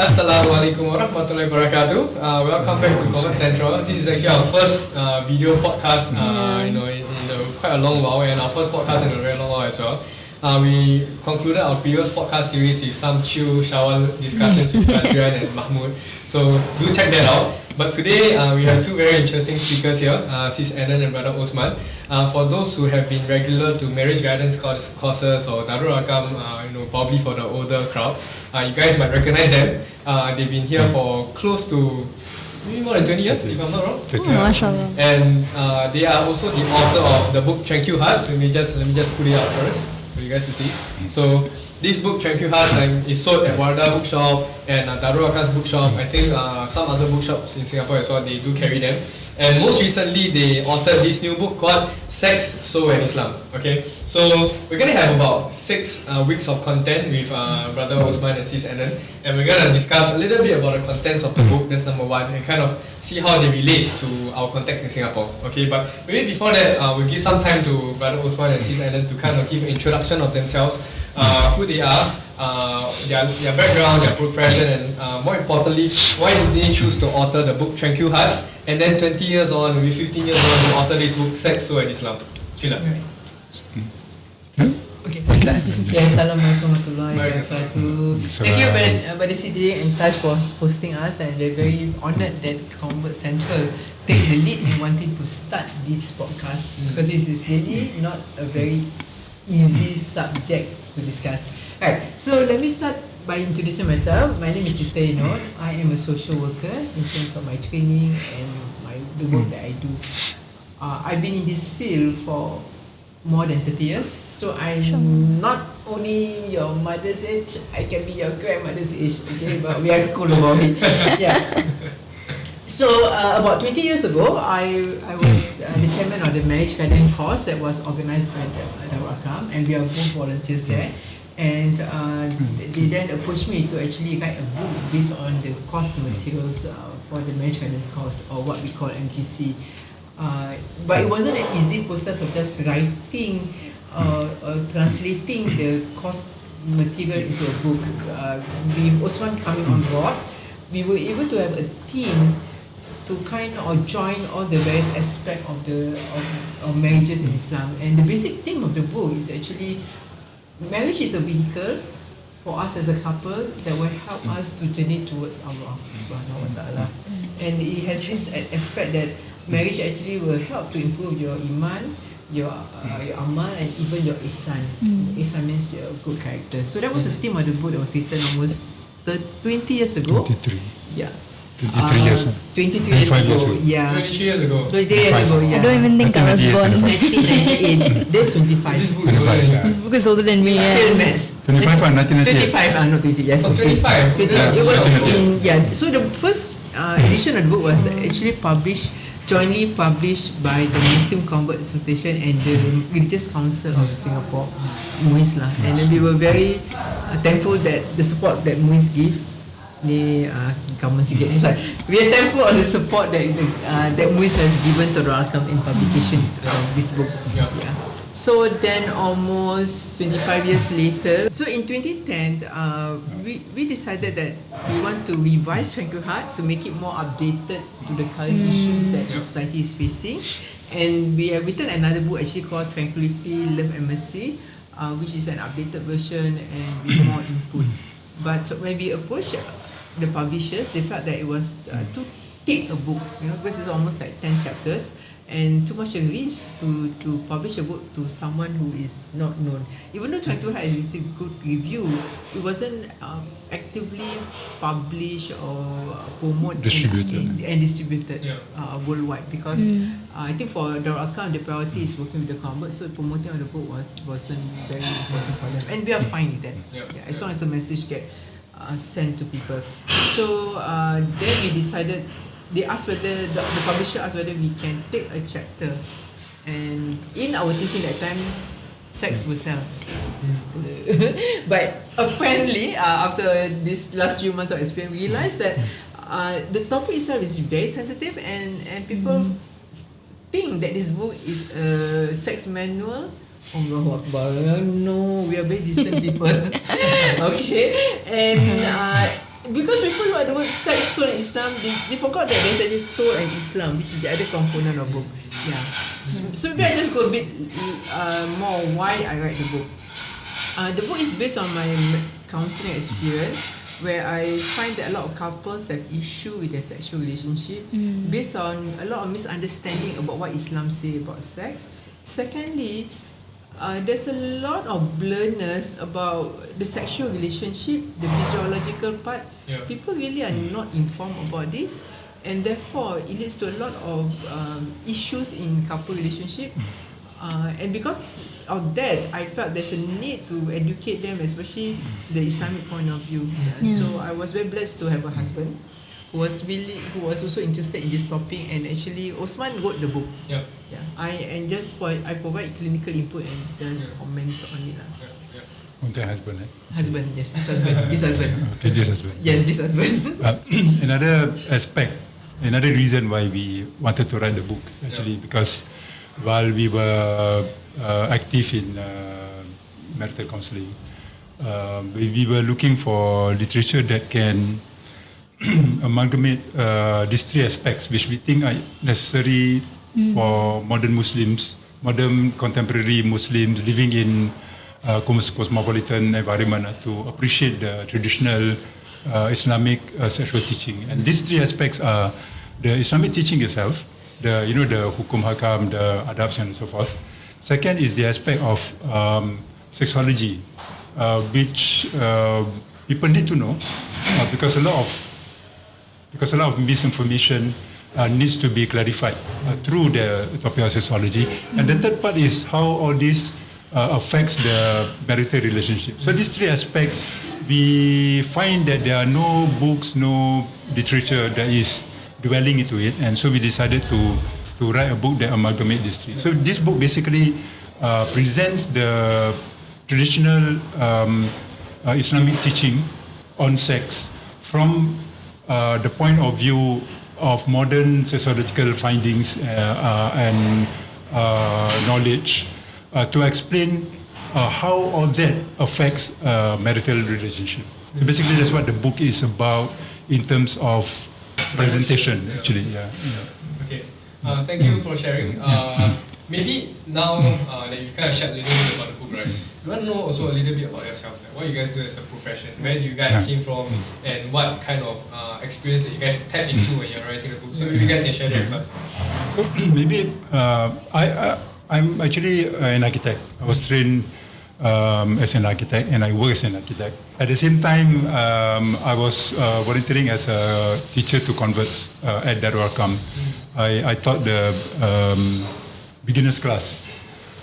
Assalamualaikum warahmatullahi wabarakatuh. Welcome back to Comment Central. This is actually our first video podcast. In quite a long while, and our first podcast in a very long while as well. We concluded our previous podcast series with some chill shower discussions with Adrian and Mahmoud. So do check that out. But today we have two very interesting speakers here, Sis Enon and Brother Osman. For those who have been regular to marriage guidance courses or Darul Rakam, probably for the older crowd, you guys might recognize them. They've been here for close to maybe more than 20 years, if I'm not wrong. Mashallah. And they are also the author of the book Tranquil Hearts. Let me just put it out first for you guys to see. So this book Tranquil Hearts is sold at Wardah Bookshop and Darul Rakam's bookshop. I think some other bookshops in Singapore as well, they do carry them. And most recently, they authored this new book called Sex, Soul and Islam. Okay, so we're going to have about 6 weeks of content with Brother Osman and Sis Enon, and we're going to discuss a little bit about the contents of the book. That's number one, and kind of see how they relate to our context in Singapore. Okay, but maybe before that, we'll give some time to Brother Osman and Sis Enon to kind of give an introduction of themselves, who they are, their background, their profession, and more importantly, why did they choose to author the book Tranquil Hearts, and then 20 years on, maybe 15 years on, they author this book Sex, Soul and Islam. Bismillah. Okay, Assalamualaikum warahmatullahi wabarakatuh. Thank you, Brother Sidi and Taj, for hosting us, and we're very honoured that Combat Central take the lead in wanting to start this podcast, because this is really not a very easy subject to discuss. Alright, so let me start by introducing myself. My name is Sister Enon. I am a social worker in terms of my training and the work that I do. I've been in this field for more than 30 years, so I'm not only your mother's age, I can be your grandmother's age, okay, but we are cool about it. Yeah. So about 20 years ago, I was the chairman of the marriage guidance course that was organised by the Rakam, and we are both volunteers there. And they then approached me to actually write a book based on the course materials for the marriage guidance course, or what we call MGC. But it wasn't an easy process of just writing or translating the course material into a book. With Osman coming on board, we were able to have a team to kind of join all the various aspects of marriages in Islam. And the basic theme of the book is actually marriage is a vehicle for us as a couple that will help us to journey towards Allah Subhanahu wa Ta'ala. And it has this aspect that marriage actually will help to improve your iman, your amal, and even your ihsan. Ihsan means your good character. So that was the theme of the book that was written almost 20 years ago. 23. Yeah. 23 years. 23 years ago. Yeah. 23 years ago. 23 years ago, yeah. I don't even think I was born. 1998. That's 25. This book is older than you. This book is older than me. Fail maths. 25 and 1998. 25, not 20. Yes. Oh, 25. It was So the first edition of the book was actually jointly published by the Muslim Convert Association and the Religious Council of Singapore, MUIS lah. And then we were very thankful that the support that MUIS give. We are thankful of the support that MUIS has given to Rakam in publication of this book. Yeah. So then almost 25 years later, so in 2010, we decided that we want to revise Tranquil Heart to make it more updated to the current issues that the society is facing. And we have written another book actually called Tranquility, Love and Mercy, which is an updated version and with more input. But when we approached the publishers, they felt that it was too thick a book, because it's almost like 10 chapters, and too much a risk to publish a book to someone who is not known. Even though Tranquil Heart has received good review, it wasn't actively published or promoted and distributed worldwide, because I think for the account, the priority is working with the convert, so promoting of the book wasn't very important for them, and we are fine with that. As long as the message get sent to people. So then we decided, they asked whether, the publisher asked whether we can take a chapter, and in our thinking that time, sex will sell. But apparently, after this last few months of experience, we realized that the topic itself is very sensitive, and people think that this book is a sex manual. Allahu Akbar. No, we are very decent people. Okay. And because people who are the word sex, soul and Islam, they forgot that there's actually soul and Islam, which is the other component of book. Yeah. So maybe I just go a bit more why I write the book. The book is based on my counselling experience, where I find that a lot of couples have issue with their sexual relationship based on a lot of misunderstanding about what Islam say about sex. Secondly, there's a lot of blurriness about the sexual relationship, the physiological part. Yeah. People really are not informed about this, and therefore it leads to a lot of issues in couple relationship. And because of that, I felt there's a need to educate them, especially the Islamic point of view. So I was very blessed to have a husband who was also interested in this topic, and actually Osman wrote the book. Yeah. I provide clinical input and just comment on it lah. Untuk husband, Husband, yes, this husband. Okay, this husband. Yes, this husband. Another aspect, another reason why we wanted to write the book, actually, because while we were active in marital counselling, we were looking for literature that can amalgamate these three aspects, which we think are necessary for modern Muslims, modern contemporary Muslims living in cosmopolitan environment to appreciate the traditional Islamic sexual teaching. And these three aspects are the Islamic teaching itself, the hukum hakam, the adabs and so forth. Second is the aspect of sexology, which people need to know because a lot of misinformation needs to be clarified through the topic of sexology. And the third part is how all this affects the marital relationship. So these three aspects, we find that there are no books, no literature that is dwelling into it, and so we decided to write a book that amalgamates these three. So this book basically presents the traditional Islamic teaching on sex from the point of view of modern sociological findings and knowledge to explain how all that affects marital relationship. So basically that's what the book is about in terms of presentation, actually. Okay. Thank you for sharing. Maybe now that you kind of shared a little bit about the book, right? You want to know also a little bit about yourself, like what you guys do as a profession, where do you guys came from, and what kind of experience that you guys tapped into when you're writing the book. So if you guys can share that with us. So maybe I'm actually an architect. I was trained as an architect, and I work as an architect. At the same time, I was volunteering as a teacher to converts at Darul Arqam. I taught the beginners class,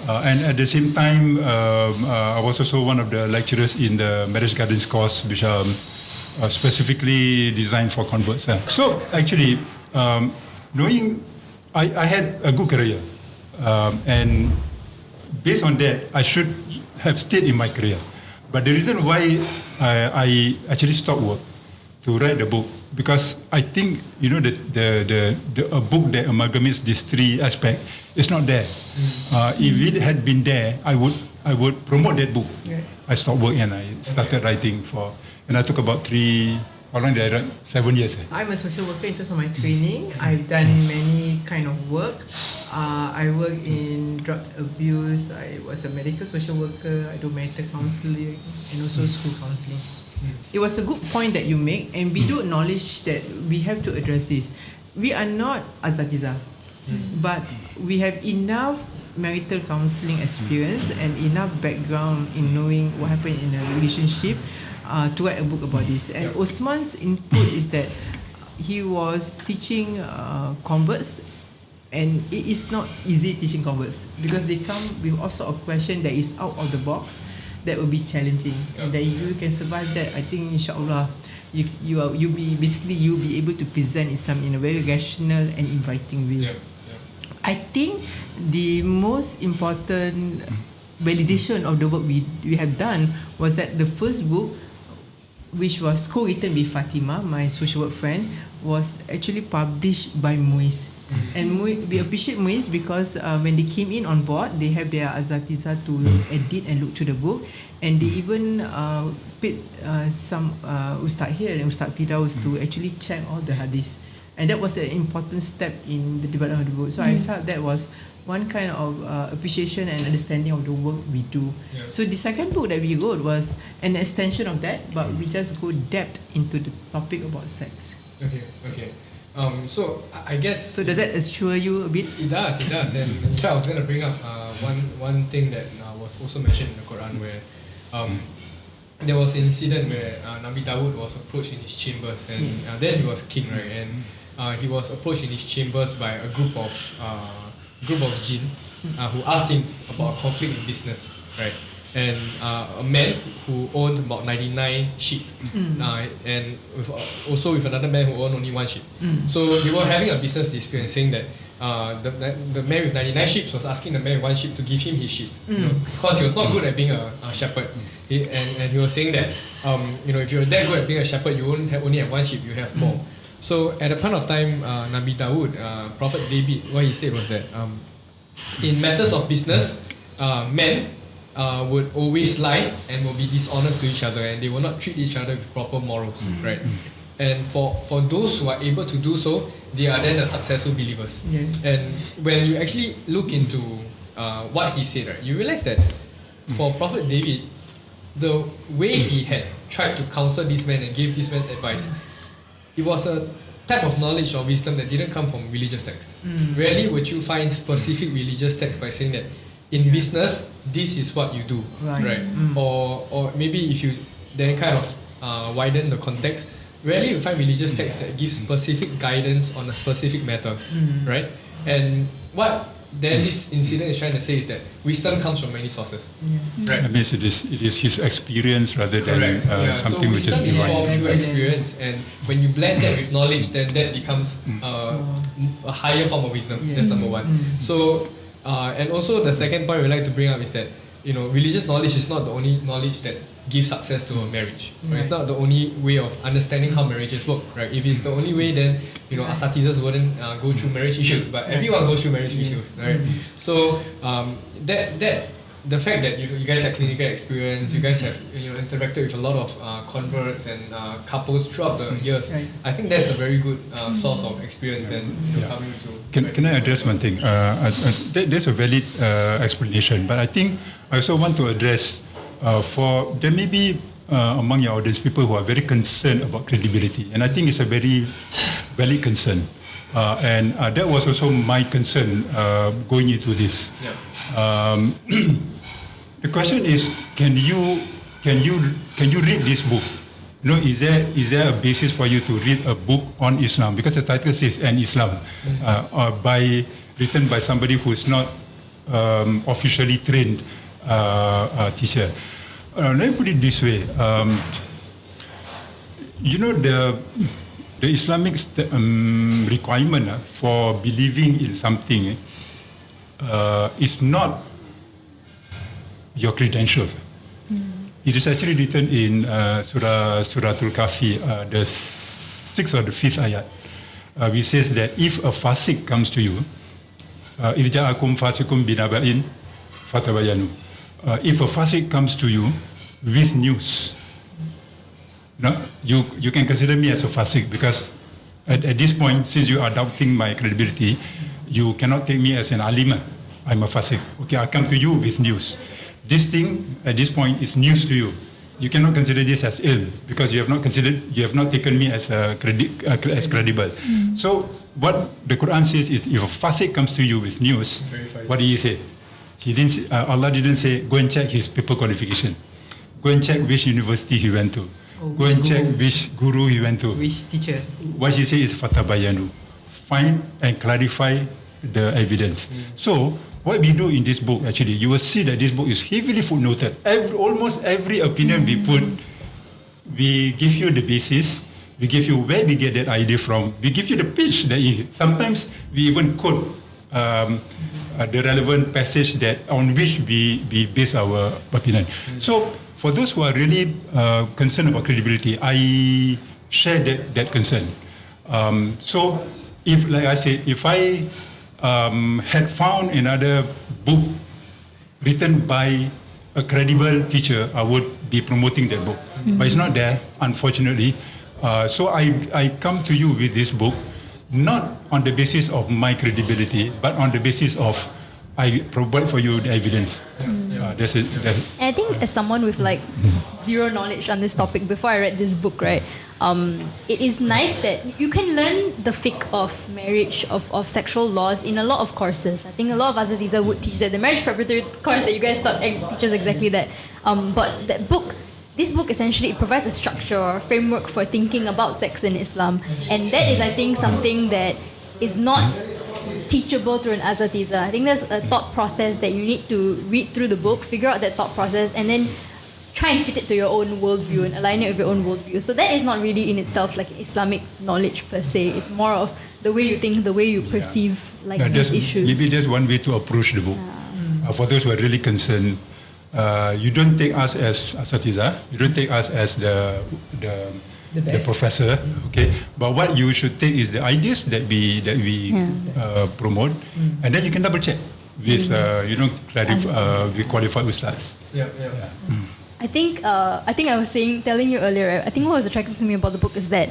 and at the same time, I was also one of the lecturers in the marriage gardens course, which are specifically designed for converts. So actually, knowing I had a good career, and based on that, I should have stayed in my career. But the reason why I actually stopped work to write the book, because I think a book that amalgamates these three aspects is not there. If it had been there, I would promote that book. Yeah. I stopped work and I started writing and I took about how long did I write? 7 years. I'm a social worker in terms of my training. I've done many kind of work. I work in drug abuse. I was a medical social worker. I do marital counselling and also school counselling. It was a good point that you make, and we do acknowledge that we have to address this. We are not Azatiza, but we have enough marital counselling experience and enough background in knowing what happened in a relationship to write a book about this. And Osman's input is that he was teaching converts, and it is not easy teaching converts because they come with all sort of question that is out of the box, that will be challenging, and that you can survive that. I think inshallah you'll be able to present Islam in a very rational and inviting way. I think the most important validation of the work we have done was that the first book which was co-written with Fatima, my social work friend, was actually published by Muiz. And we appreciate Muiz because when they came in on board, they have their Azatiza to edit and look through the book, and they even paid some Ustad here and Ustad Firdaus to actually check all the hadiths, and that was an important step in the development of the book. So I felt that was one kind of appreciation and understanding of the work we do. So the second book that we wrote was an extension of that, but we just go depth into the topic about sex. Okay. So I guess. So does that assure you a bit? It does. And in fact, I was going to bring up one thing that was also mentioned in the Quran, where there was an incident where Nabi Dawud was approached in his chambers, and then he was king, right? And he was approached in his chambers by a group of jinn who asked him about a conflict in business, right? And a man who owned about 99 sheep, and also with another man who owned only one sheep. So they were having a business dispute and saying that the man with 99 sheep was asking the man with one sheep to give him his sheep, because he was not good at being a shepherd. And he was saying that if you're that good at being a shepherd, you won't only have one sheep, you have more. So at a point of time, Nabi Dawood, Prophet David, what he said was that in matters of business, men would always lie and will be dishonest to each other, and they will not treat each other with proper morals, right? And for those who are able to do so, they are then the successful believers. And when you actually look into what he said, right, you realize that for Prophet David, the way he had tried to counsel this man and give this man advice, it was a type of knowledge or wisdom that didn't come from religious text. Rarely would you find specific religious text by saying that in business, this is what you do, right? Or maybe if you then kind of widen the context, rarely you find religious text that gives specific guidance on a specific matter, right? And what then this incident is trying to say is that wisdom comes from many sources, right? That means it is his experience rather than something so which is wisdom is divine. formed through experience, and when you blend that with knowledge, then that becomes a higher form of wisdom. That's number one. So and also the second point we like to bring up is that religious knowledge is not the only knowledge that gives success to a marriage. Right? It's not the only way of understanding how marriages work. Right? If it's the only way, then asatizas wouldn't go through marriage issues. But everyone goes through marriage issues. Right? So the fact that you guys have clinical experience, you guys have interacted with a lot of converts and couples throughout the years. I think that's a very good source of experience and help you to. Can I address one thing? There's a valid explanation, but I think I also want to address for there may be among your audience people who are very concerned about credibility, and I think it's a very valid concern. And that was also my concern going into this. The question is, can you read this book? Is there a basis for you to read a book on Islam? Because the title says "An Islam," written by somebody who is not officially trained teacher. Let me put it this way. The Islamic requirement for believing in something is not your credentials. It is actually written in Suratul Kahfi, the 6th or the 5th ayat, which says that if a fasik comes to you, if ja'akum fasikum binaba'in fatabayanu, if a fasik comes to you with news, you can consider me as a fasik, because at this point, since you are doubting my credibility, you cannot take me as an alima. I'm a fasik. Okay, I come to you with news. This thing at this point is news to you. You cannot consider this as ilm, because you have not taken me as as credible. So what the Quran says is, if a fasik comes to you with news, what did he say? Allah didn't say go and check his paper qualification, go and check which university he went to, go and check which guru he went to, which teacher. What he says is fatabayanu, find and clarify the evidence. So what we do in this book, actually, you will see that this book is heavily footnoted. Almost every opinion we put, we give you the basis, we give you where we get that idea from, we give you the pitch that sometimes we even quote the relevant passage that on which we base our opinion. So for those who are really concerned about credibility, I share that concern. So if, like I said, if I had found another book written by a credible teacher, I would be promoting that book. But it's not there, unfortunately. So I come to you with this book, not on the basis of my credibility, but on the basis of I provide for you the evidence. That's it. And I think as someone with like zero knowledge on this topic, before I read this book, right, it is nice that you can learn the fiqh of marriage, of sexual laws in a lot of courses. I think a lot of Asatiza would teach that. The marriage preparatory course that you guys taught teaches exactly that. But that book, this book essentially provides a structure or a framework for thinking about sex in Islam. And that is, I think, something that is not teachable through an Asatiza. I think there's a thought process that you need to read through the book, figure out that thought process, and then try and fit it to your own worldview and align it with your own worldview. So that is not really in itself like Islamic knowledge per se. It's more of the way you think, the way you perceive like these issues. Maybe that's one way to approach the book. For those who are really concerned, you don't take us as Asatiza, you don't take us as the professor, okay? But what you should take is the ideas that we promote, and then you can double check with with qualified ustads. I think I was telling you earlier, I think what was attractive to me about the book is that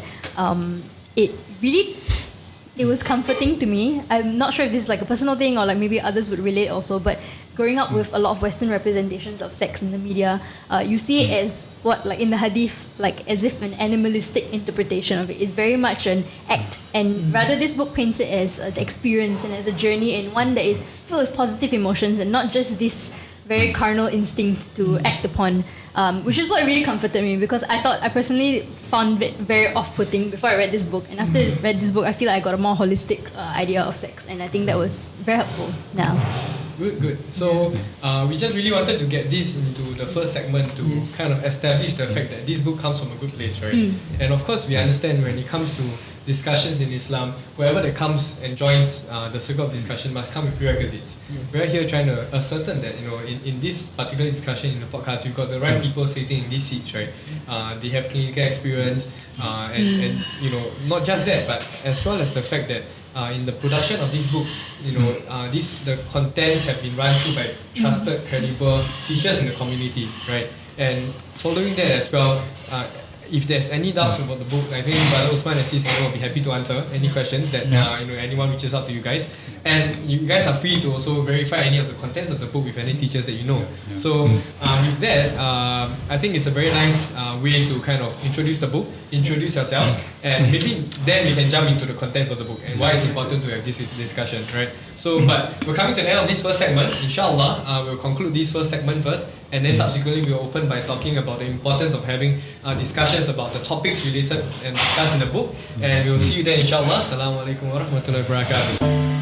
it was comforting to me. I'm not sure if this is like a personal thing or like maybe others would relate also, but growing up with a lot of Western representations of sex in the media, you see it as what, like in the hadith, like as if an animalistic interpretation of it. It's very much an act, and rather this book paints it as an experience and as a journey, and one that is filled with positive emotions and not just this very carnal instinct to act upon, which is what really comforted me, because I personally found it very off-putting before I read this book, and after I read this book I feel like I got a more holistic idea of sex, and I think that was very helpful now. Good. So we just really wanted to get this into the first segment to kind of establish the fact that this book comes from a good place, right? And of course we understand when it comes to discussions in Islam, whoever that comes and joins the circle of discussion must come with prerequisites. We're here trying to ascertain that, in this particular discussion in the podcast, we've got the right people sitting in these seats, right? They have clinical experience, and not just that, but as well as the fact that in the production of this book, the contents have been run through by trusted, credible teachers in the community, right? And following that as well, if there's any doubts about the book, I think Brother Osman and Sis will be happy to answer any questions that anyone reaches out to you guys. And you guys are free to also verify any of the contents of the book with any teachers that you know. So with that, I think it's a very nice way to kind of introduce the book, introduce yourselves, and maybe then we can jump into the contents of the book and why it's important to have this discussion, right? So, but we're coming to the end of this first segment. Inshallah, we'll conclude this first segment first, and then subsequently we'll open by talking about the importance of having discussions about the topics related and discussed in the book. And we'll see you then, inshallah. Assalamu alaikum wa rahmatullahi wa barakatuh.